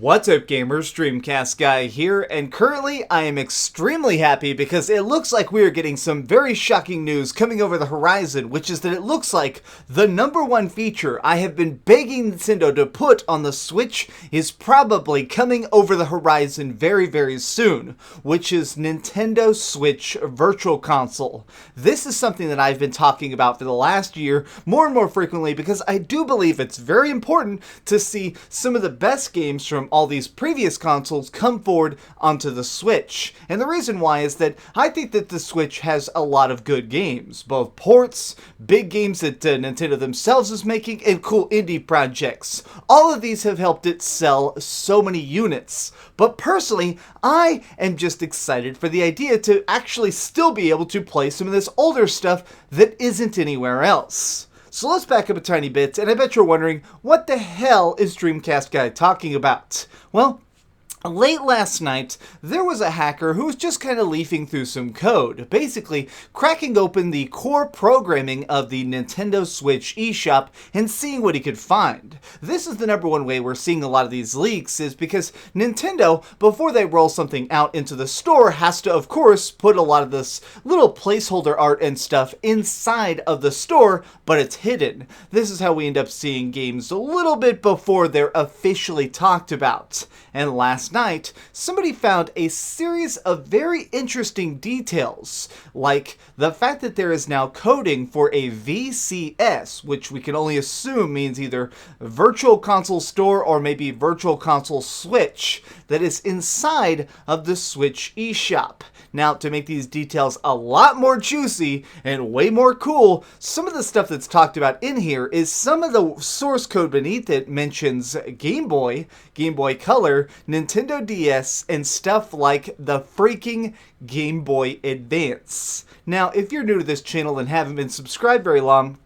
What's up gamers, DreamcastGuy here, and currently I am extremely happy because it looks like we are getting some very shocking news coming over the horizon, which is that it looks like the #1 feature I have been begging Nintendo to put on the Switch is probably coming over the horizon very, very soon, which is Nintendo Switch Virtual Console. This is something that I've been talking about for the last year more and more frequently because I do believe it's very important to see some of the best games from all these previous consoles come forward onto the Switch. And the reason why is that I think that the Switch has a lot of good games, both ports, big games that Nintendo themselves is making, and cool indie projects. All of these have helped it sell so many units. But personally, I am just excited for the idea to actually still be able to play some of this older stuff that isn't anywhere else. So let's back up a tiny bit, and I bet you're wondering, what the hell is DreamcastGuy talking about? Well, late last night, there was a hacker who was just kind of leafing through some code, basically cracking open the core programming of the Nintendo Switch eShop and seeing what he could find. This is the #1 way we're seeing a lot of these leaks, is because Nintendo, before they roll something out into the store, has to, of course, put a lot of this little placeholder art and stuff inside of the store, but it's hidden. This is how we end up seeing games a little bit before they're officially talked about. And last night, somebody found a series of very interesting details, like the fact that there is now coding for a VCS, which we can only assume means either Virtual Console Store or maybe Virtual Console Switch, that is inside of the Switch eShop. Now, to make these details a lot more juicy and way more cool, some of the stuff that's talked about in here is some of the source code beneath it mentions Game Boy, Game Boy Color, Nintendo DS, and stuff like the freaking Game Boy Advance. Now, if you're new to this channel and haven't been subscribed very long,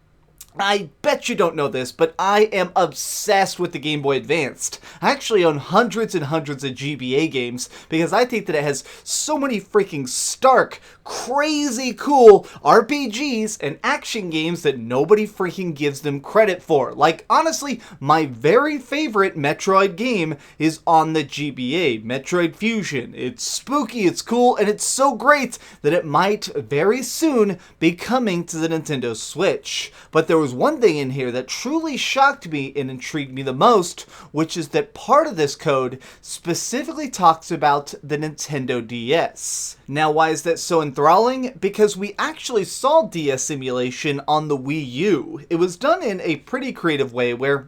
I bet you don't know this, but I am obsessed with the Game Boy Advanced. I actually own hundreds and hundreds of GBA games because I think that it has so many freaking stark, crazy cool RPGs and action games that nobody freaking gives them credit for. Like, honestly, my very favorite Metroid game is on the GBA, Metroid Fusion. It's spooky, it's cool, and it's so great that it might very soon be coming to the Nintendo Switch. But there was one thing in here that truly shocked me and intrigued me the most, which is that part of this code specifically talks about the Nintendo DS. Now, why is that so enthralling? Because we actually saw DS emulation on the Wii U. It was done in a pretty creative way where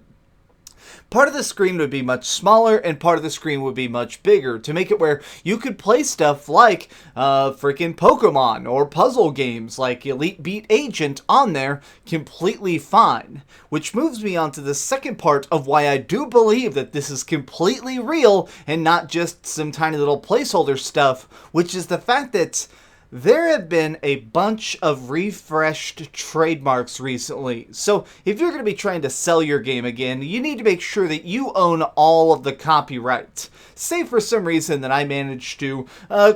part of the screen would be much smaller and part of the screen would be much bigger to make it where you could play stuff like freaking Pokemon or puzzle games like Elite Beat Agent on there completely fine. Which moves me on to the second part of why I do believe that this is completely real and not just some tiny little placeholder stuff, which is the fact that there have been a bunch of refreshed trademarks recently. So if you're going to be trying to sell your game again, you need to make sure that you own all of the copyright. Say for some reason that I managed to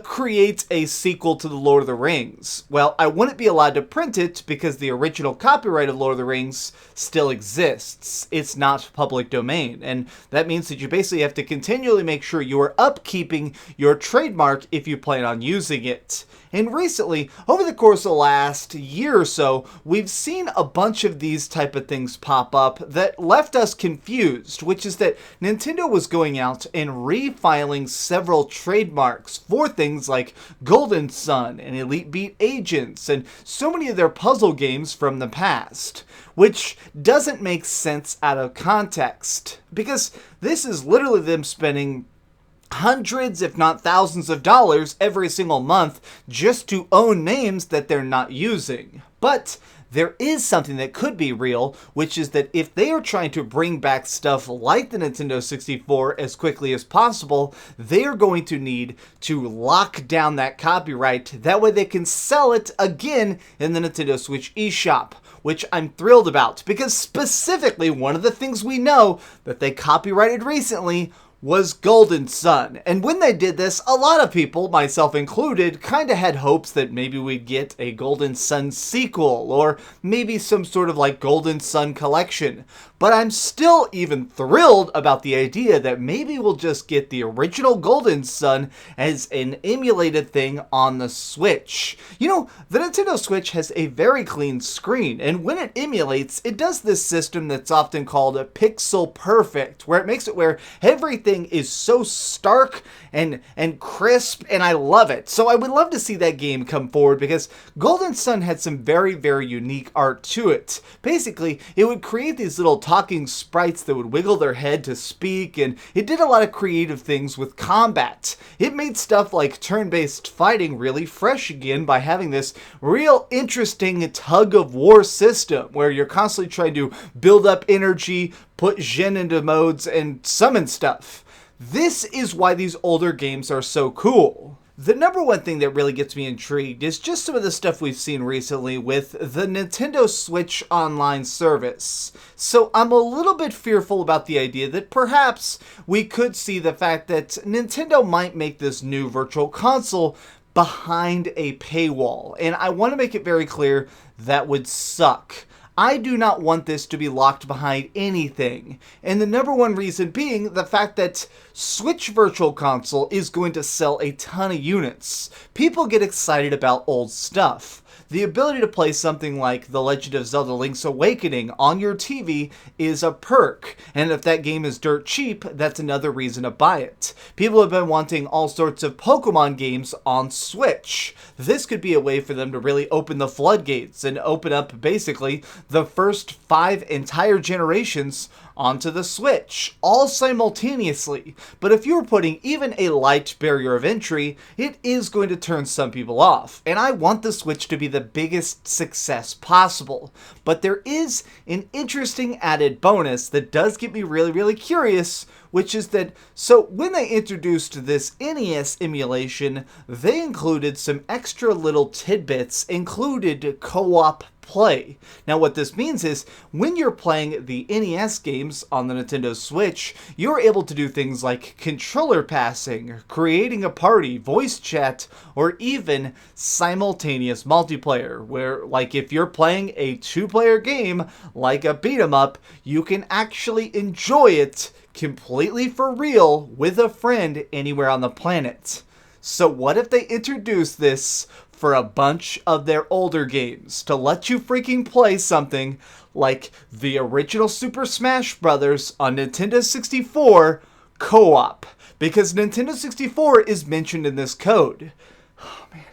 create a sequel to The Lord of the Rings. Well, I wouldn't be allowed to print it because the original copyright of Lord of the Rings still exists. It's not public domain. And that means that you basically have to continually make sure you are upkeeping your trademark if you plan on using it. And recently, over the course of the last year or so, we've seen a bunch of these type of things pop up that left us confused, which is that Nintendo was going out and refiling several trademarks for things like Golden Sun and Elite Beat Agents and so many of their puzzle games from the past, which doesn't make sense out of context, because this is literally them spending hundreds, if not thousands of dollars every single month just to own names that they're not using. But there is something that could be real, which is that if they are trying to bring back stuff like the Nintendo 64 as quickly as possible, they are going to need to lock down that copyright. That way they can sell it again in the Nintendo Switch eShop, which I'm thrilled about, because specifically one of the things we know that they copyrighted recently was Golden Sun. And when they did this, a lot of people, myself included, kind of had hopes that maybe we'd get a Golden Sun sequel, or maybe some sort of like Golden Sun collection. But I'm still even thrilled about the idea that maybe we'll just get the original Golden Sun as an emulated thing on the Switch. You know, the Nintendo Switch has a very clean screen, and when it emulates, it does this system that's often called a pixel perfect, where it makes it where everything is so stark and crisp, and I love it. So I would love to see that game come forward, because Golden Sun had some very, very unique art to it. Basically, it would create these little talking sprites that would wiggle their head to speak, and it did a lot of creative things with combat. It made stuff like turn-based fighting really fresh again by having this real interesting tug-of-war system where you're constantly trying to build up energy, put Jin into modes, and summon stuff. This is why these older games are so cool. The number one thing that really gets me intrigued is just some of the stuff we've seen recently with the Nintendo Switch Online service. So I'm a little bit fearful about the idea that perhaps we could see the fact that Nintendo might make this new Virtual Console behind a paywall. And I want to make it very clear that would suck. I do not want this to be locked behind anything, and the number one reason being the fact that Switch Virtual Console is going to sell a ton of units. People get excited about old stuff. The ability to play something like The Legend of Zelda Link's Awakening on your TV is a perk, and if that game is dirt cheap, that's another reason to buy it. People have been wanting all sorts of Pokemon games on Switch. This could be a way for them to really open the floodgates and open up basically the first 5 entire generations onto the Switch, all simultaneously. But if you're putting even a light barrier of entry, it is going to turn some people off. And I want the Switch to be the biggest success possible. But there is an interesting added bonus that does get me really, really curious, which is that, so when they introduced this NES emulation, they included some extra little tidbits, included co-op play. Now what this means is, when you're playing the NES games on the Nintendo Switch, you're able to do things like controller passing, creating a party, voice chat, or even simultaneous multiplayer, where, like, if you're playing a 2-player game, like a beat-em-up, you can actually enjoy it completely for real with a friend anywhere on the planet. So what if they introduce this for a bunch of their older games to let you freaking play something like the original Super Smash Bros. On Nintendo 64 co-op? Because Nintendo 64 is mentioned in this code. Oh man.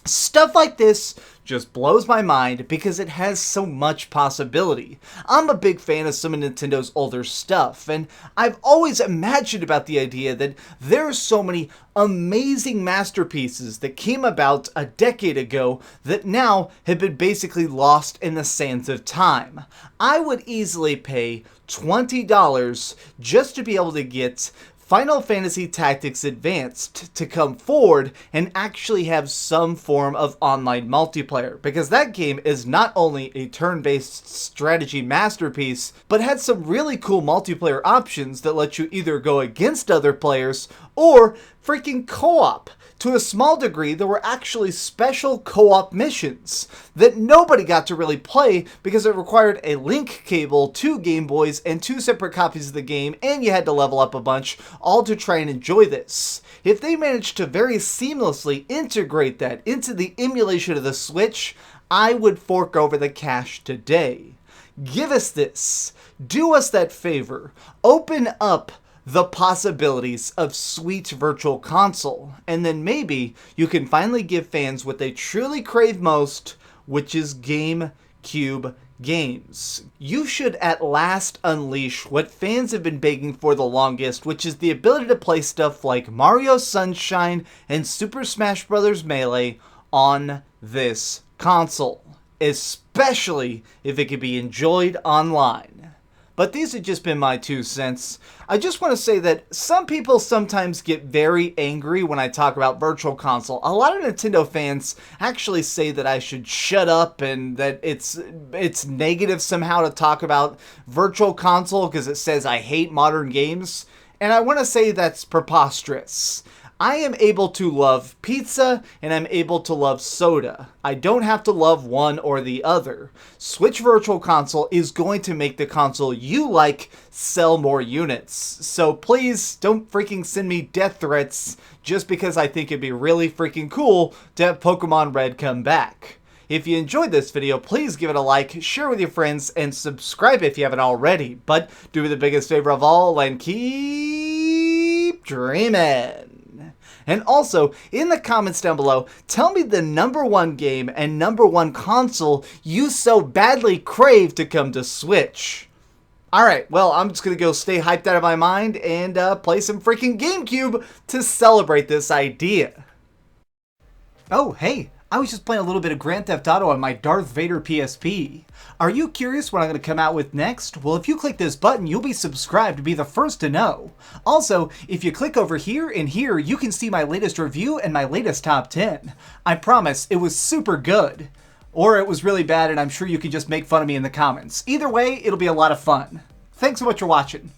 Stuff like this just blows my mind because it has so much possibility. I'm a big fan of some of Nintendo's older stuff, and I've always imagined about the idea that there are so many amazing masterpieces that came about a decade ago that now have been basically lost in the sands of time. I would easily pay $20 just to be able to get Final Fantasy Tactics Advanced to come forward and actually have some form of online multiplayer, because that game is not only a turn-based strategy masterpiece, but had some really cool multiplayer options that let you either go against other players or freaking co-op. To a small degree, there were actually special co-op missions that nobody got to really play because it required a link cable, 2 Game Boys, and 2 separate copies of the game, and you had to level up a bunch, all to try and enjoy this. If they managed to very seamlessly integrate that into the emulation of the Switch, I would fork over the cash today. Give us this. Do us that favor. Open up the possibilities of sweet Virtual Console, and then maybe you can finally give fans what they truly crave most, which is GameCube games. You should at last unleash what fans have been begging for the longest, which is the ability to play stuff like Mario Sunshine and Super Smash Bros. Melee on this console, especially if it can be enjoyed online. But these have just been my 2 cents. I just want to say that some people sometimes get very angry when I talk about Virtual Console. A lot of Nintendo fans actually say that I should shut up and that it's negative somehow to talk about Virtual Console because it says I hate modern games. And I want to say that's preposterous. I am able to love pizza, and I'm able to love soda. I don't have to love one or the other. Switch Virtual Console is going to make the console you like sell more units. So please don't freaking send me death threats just because I think it'd be really freaking cool to have Pokemon Red come back. If you enjoyed this video, please give it a like, share with your friends, and subscribe if you haven't already. But do me the biggest favor of all and keep dreaming. And also, in the comments down below, tell me the #1 game and #1 console you so badly crave to come to Switch. Alright, well, I'm just gonna go stay hyped out of my mind and play some freaking GameCube to celebrate this idea. Oh, hey, I was just playing a little bit of Grand Theft Auto on my Darth Vader PSP. Are you curious what I'm going to come out with next? Well, if you click this button, you'll be subscribed to be the first to know. Also, if you click over here and here, you can see my latest review and my latest top 10. I promise, it was super good. Or it was really bad and I'm sure you can just make fun of me in the comments. Either way, it'll be a lot of fun. Thanks so much for watching.